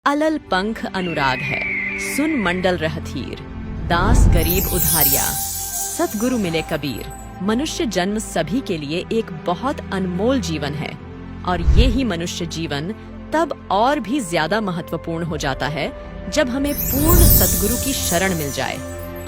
अलल पंख अनुराग है, सुन मंडल रहथीर, दास गरीब उधारिया, सतगुरु मिले कबीर। मनुष्य जन्म सभी के लिए एक बहुत अनमोल जीवन है और ये ही मनुष्य जीवन तब और भी ज्यादा महत्वपूर्ण हो जाता है जब हमें पूर्ण सतगुरु की शरण मिल जाए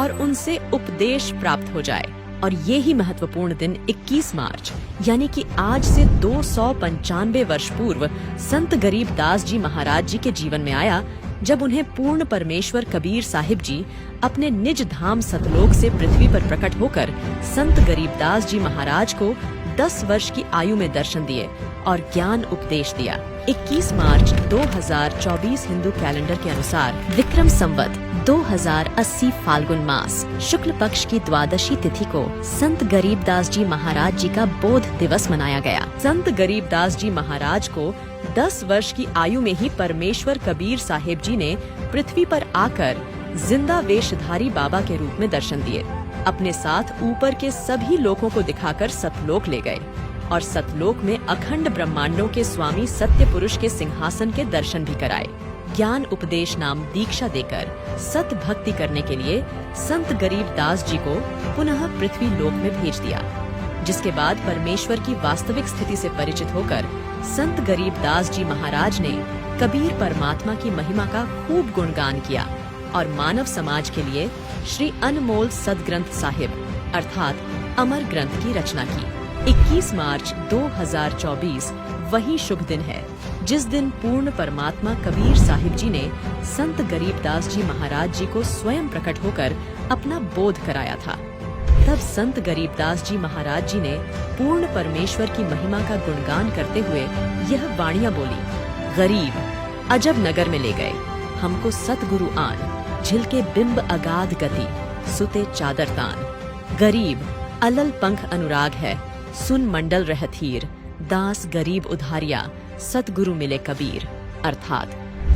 और उनसे उपदेश प्राप्त हो जाए। और ये ही महत्वपूर्ण दिन 21 मार्च यानी कि आज से 295 वर्ष पूर्व संत गरीबदास जी महाराज जी के जीवन में आया, जब उन्हें पूर्ण परमेश्वर कबीर साहिब जी अपने निज धाम सतलोक से पृथ्वी पर प्रकट होकर संत गरीबदास जी महाराज को 10 वर्ष की आयु में दर्शन दिए और ज्ञान उपदेश दिया। 21 मार्च 2024 हिंदू कैलेंडर के अनुसार विक्रम संवत 2080 फाल्गुन मास शुक्ल पक्ष की द्वादशी तिथि को संत गरीबदास जी महाराज जी का बोध दिवस मनाया गया। संत गरीबदास जी महाराज को 10 वर्ष की आयु में ही परमेश्वर कबीर साहिब जी ने पृथ्वी पर आकर जिंदा वेशधारी बाबा के रूप में दर्शन दिए। अपने साथ ऊपर के सभी लोकों को दिखाकर सतलोक ले गए और सतलोक में अखंड ब्रह्मांडों के स्वामी सत्य पुरुष के सिंहासन के दर्शन भी कराए। ज्ञान उपदेश नाम दीक्षा देकर सत भक्ति करने के लिए संत गरीबदास जी को पुनः पृथ्वी लोक में भेज दिया, जिसके बाद परमेश्वर की वास्तविक स्थिति से परिचित होकर संत गरीबदास जी महाराज ने कबीर परमात्मा की महिमा का खूब गुणगान किया और मानव समाज के लिए श्री अनमोल सदग्रंथ साहिब अर्थात अमर ग्रंथ की रचना की। 21 मार्च 2024 वही शुभ दिन है जिस दिन पूर्ण परमात्मा कबीर साहिब जी ने संत गरीबदास जी महाराज जी को स्वयं प्रकट होकर अपना बोध कराया था। तब संत गरीबदास जी महाराज जी ने पूर्ण परमेश्वर की महिमा का गुणगान करते हुए यह वाणियां बोली। गरीब अजब नगर में ले गए हमको सतगुरु आन, झिलके बिंब अगाध गति सुते चादर तान। गरीब अलल पंख अनुराग है, सुन मंडल रहथीर, दास गरीब उधारिया, सतगुरु मिले कबीर। अर्थात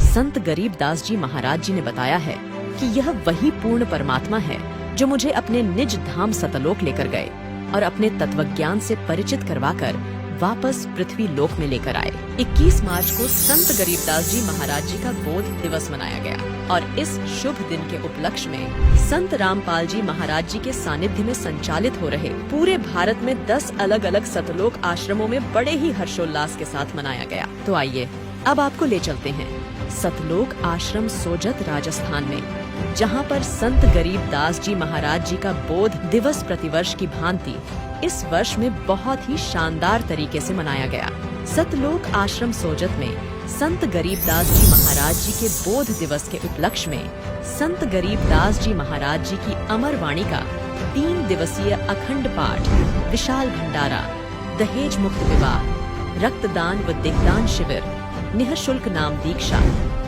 संत गरीबदास जी महाराज जी ने बताया है कि यह वही पूर्ण परमात्मा है जो मुझे अपने निज धाम सतलोक लेकर गए और अपने तत्वज्ञान से परिचित करवाकर वापस पृथ्वी लोक में लेकर आए। 21 मार्च को संत गरीबदास जी महाराज जी का बोध दिवस मनाया गया और इस शुभ दिन के उपलक्ष्य में संत रामपाल जी महाराज जी के सानिध्य में संचालित हो रहे पूरे भारत में 10 अलग अलग सतलोक आश्रमों में बड़े ही हर्षोल्लास के साथ मनाया गया। तो आइए अब आपको ले चलते हैं सतलोक आश्रम सोजत राजस्थान में, जहाँ पर संत गरीबदास जी महाराज जी का बोध दिवस प्रतिवर्ष की भांति इस वर्ष में बहुत ही शानदार तरीके से मनाया गया। सतलोक आश्रम सोजत में संत गरीबदास जी महाराज जी के बोध दिवस के उपलक्ष्य में संत गरीबदास जी महाराज जी की अमर वाणी का 3 दिवसीय अखंड पाठ, विशाल भंडारा, दहेज मुक्त विवाह, रक्तदान व देहदान शिविर, निःशुल्क नाम दीक्षा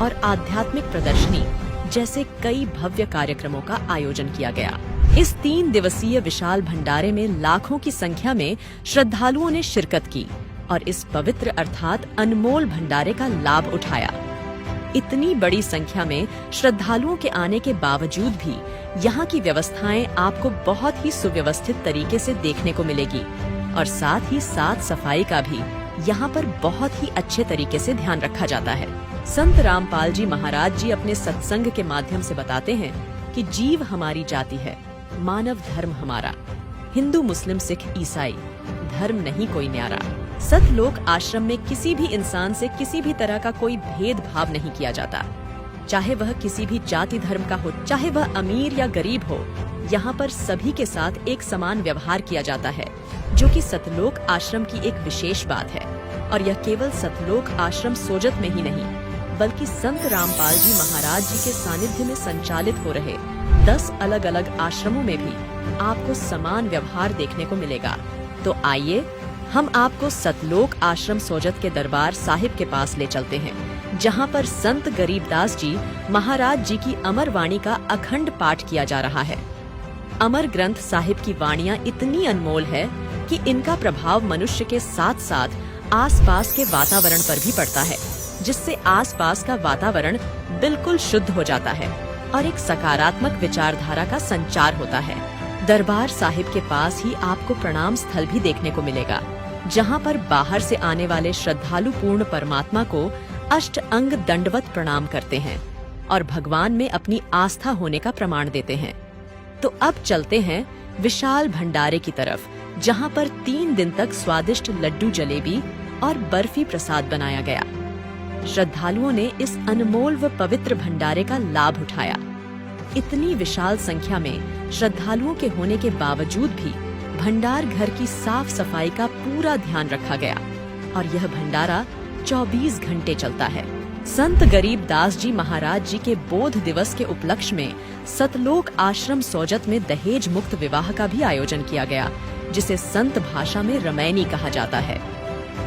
और आध्यात्मिक प्रदर्शनी जैसे कई भव्य कार्यक्रमों का आयोजन किया गया। इस 3 दिवसीय विशाल भंडारे में लाखों की संख्या में श्रद्धालुओं ने शिरकत की और इस पवित्र अर्थात अनमोल भंडारे का लाभ उठाया। इतनी बड़ी संख्या में श्रद्धालुओं के आने के बावजूद भी यहाँ की व्यवस्थाएं आपको बहुत ही सुव्यवस्थित तरीके से देखने को मिलेगी और साथ ही साफ सफाई का भी यहाँ पर बहुत ही अच्छे तरीके से ध्यान रखा जाता है। संत रामपाल जी महाराज जी अपने सत्संग के माध्यम से बताते हैं कि जीव हमारी जाति है, मानव धर्म हमारा, हिंदू मुस्लिम सिख ईसाई धर्म नहीं कोई न्यारा। सतलोक आश्रम में किसी भी इंसान से किसी भी तरह का कोई भेदभाव नहीं किया जाता, चाहे वह किसी भी जाति धर्म का हो, चाहे वह अमीर या गरीब हो। यहाँ पर सभी के साथ एक समान व्यवहार किया जाता है, जो कि सतलोक आश्रम की एक विशेष बात है। और यह केवल सतलोक आश्रम सोजत में ही नहीं बल्कि संत रामपाल जी महाराज जी के सानिध्य में संचालित हो रहे 10 अलग अलग आश्रमों में भी आपको समान व्यवहार देखने को मिलेगा। तो आइए हम आपको सतलोक आश्रम सोजत के दरबार साहिब के पास ले चलते हैं, जहां पर संत गरीबदास जी महाराज जी की अमर वाणी का अखंड पाठ किया जा रहा है। अमर ग्रंथ साहिब की वाणियां इतनी अनमोल है कि इनका प्रभाव मनुष्य के साथ साथ आसपास के वातावरण पर भी पड़ता है, जिससे आसपास का वातावरण बिल्कुल शुद्ध हो जाता है और एक सकारात्मक विचारधारा का संचार होता है। दरबार साहिब के पास ही आपको प्रणाम स्थल भी देखने को मिलेगा, जहां पर बाहर से आने वाले श्रद्धालु पूर्ण परमात्मा को अष्ट अंग दंडवत प्रणाम करते हैं और भगवान में अपनी आस्था होने का प्रमाण देते हैं। तो अब चलते हैं विशाल भंडारे की तरफ, जहां पर 3 दिन तक स्वादिष्ट लड्डू, जलेबी और बर्फी प्रसाद बनाया गया। श्रद्धालुओं ने इस अनमोल व पवित्र भंडारे का लाभ उठाया। इतनी विशाल संख्या में श्रद्धालुओं के होने के बावजूद भी भंडार घर की साफ सफाई का पूरा ध्यान रखा गया और यह भंडारा 24 घंटे चलता है। संत गरीब दास जी महाराज जी के बोध दिवस के उपलक्ष्य में सतलोक आश्रम सोजत में दहेज मुक्त विवाह का भी आयोजन किया गया, जिसे संत भाषा में रमैनी कहा जाता है।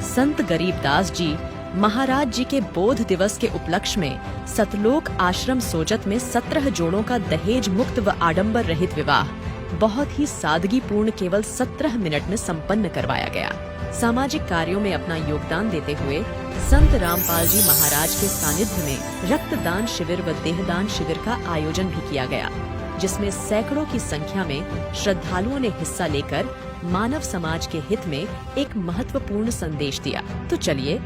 संत गरीब दास जी महाराज जी के बोध दिवस के उपलक्ष्य में सतलोक आश्रम सोजत में 17 जोड़ों का दहेज मुक्त व आडंबर रहित विवाह बहुत ही सादगीपूर्ण केवल 17 मिनट में संपन्न करवाया गया। सामाजिक कार्यों में अपना योगदान देते हुए संत रामपाल जी महाराज के सानिध्य में रक्तदान शिविर व देहदान शिविर का आयोजन भी किया गया, जिसमें सैकड़ों की संख्या में श्रद्धालुओं ने हिस्सा लेकर मानव समाज के हित में एक महत्वपूर्ण संदेश दिया। तो चलिए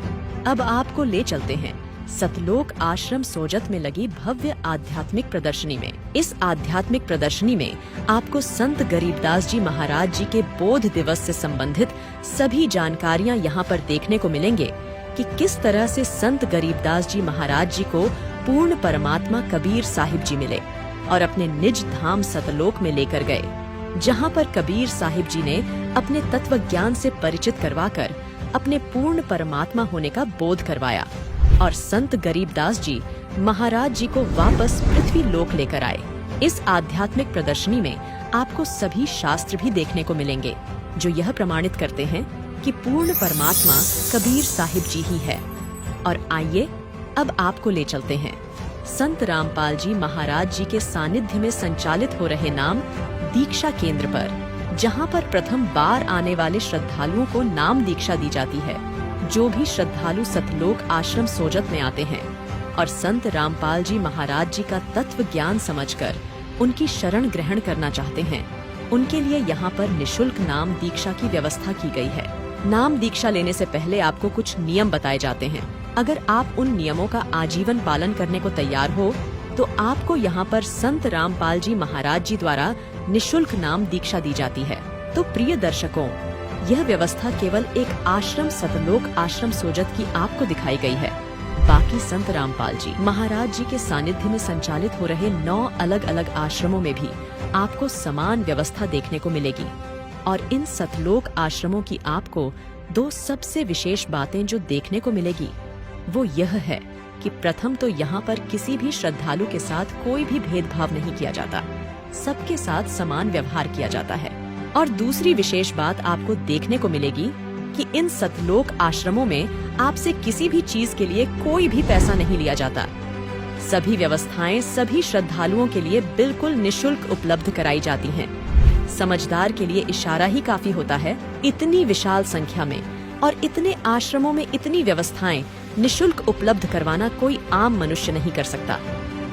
अब आपको ले चलते हैं सतलोक आश्रम सोजत में लगी भव्य आध्यात्मिक प्रदर्शनी में। इस आध्यात्मिक प्रदर्शनी में आपको संत गरीबदास जी महाराज जी के बोध दिवस से संबंधित सभी जानकारियां यहाँ पर देखने को मिलेंगे कि किस तरह से संत गरीबदास जी महाराज जी को पूर्ण परमात्मा कबीर साहिब जी मिले और अपने निज धाम सतलोक में लेकर गए, जहाँ पर कबीर साहिब जी ने अपने तत्व ज्ञान से परिचित करवाकर अपने पूर्ण परमात्मा होने का बोध करवाया और संत गरीबदास जी महाराज जी को वापस पृथ्वी लोक लेकर आए। इस आध्यात्मिक प्रदर्शनी में आपको सभी शास्त्र भी देखने को मिलेंगे जो यह प्रमाणित करते हैं कि पूर्ण परमात्मा कबीर साहिब जी ही है। और आइए अब आपको ले चलते हैं संत रामपाल जी महाराज जी के सानिध्य में संचालित हो रहे नाम दीक्षा केंद्र पर, जहां पर प्रथम बार आने वाले श्रद्धालुओं को नाम दीक्षा दी जाती है। जो भी श्रद्धालु सतलोक आश्रम सोजत में आते हैं और संत रामपाल जी महाराज जी का तत्व ज्ञान समझकर उनकी शरण ग्रहण करना चाहते हैं, उनके लिए यहाँ पर निशुल्क नाम दीक्षा की व्यवस्था की गई है। नाम दीक्षा लेने से पहले आपको कुछ नियम बताए जाते हैं। अगर आप उन नियमों का आजीवन पालन करने को तैयार हो तो आपको यहाँ पर संत रामपाल जी महाराज जी द्वारा निशुल्क नाम दीक्षा दी जाती है। तो प्रिय दर्शकों, यह व्यवस्था केवल एक आश्रम सतलोक आश्रम सोजत की आपको दिखाई गई है। बाकी संत रामपाल जी महाराज जी के सानिध्य में संचालित हो रहे 9 अलग अलग आश्रमों में भी आपको समान व्यवस्था देखने को मिलेगी। और इन सतलोक आश्रमों की आपको 2 सबसे विशेष बातें जो देखने को मिलेगी वो यह है कि प्रथम तो यहाँ पर किसी भी श्रद्धालु के साथ कोई भी भेदभाव नहीं किया जाता, सबके साथ समान व्यवहार किया जाता है। और दूसरी विशेष बात आपको देखने को मिलेगी कि इन सतलोक आश्रमों में आपसे किसी भी चीज के लिए कोई भी पैसा नहीं लिया जाता। सभी व्यवस्थाएं सभी श्रद्धालुओं के लिए बिल्कुल निशुल्क उपलब्ध कराई जाती हैं। समझदार के लिए इशारा ही काफी होता है। इतनी विशाल संख्या में और इतने आश्रमों में इतनी व्यवस्थाएं निशुल्क उपलब्ध करवाना कोई आम मनुष्य नहीं कर सकता।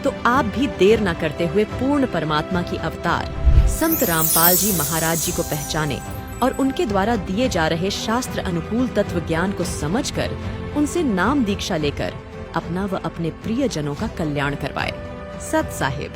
तो आप भी देर न करते हुए पूर्ण परमात्मा की अवतार संत रामपाल जी महाराज जी को पहचाने और उनके द्वारा दिए जा रहे शास्त्र अनुकूल तत्व ज्ञान को समझकर उनसे नाम दीक्षा लेकर अपना व अपने प्रियजनों का कल्याण करवाए। सत साहिब।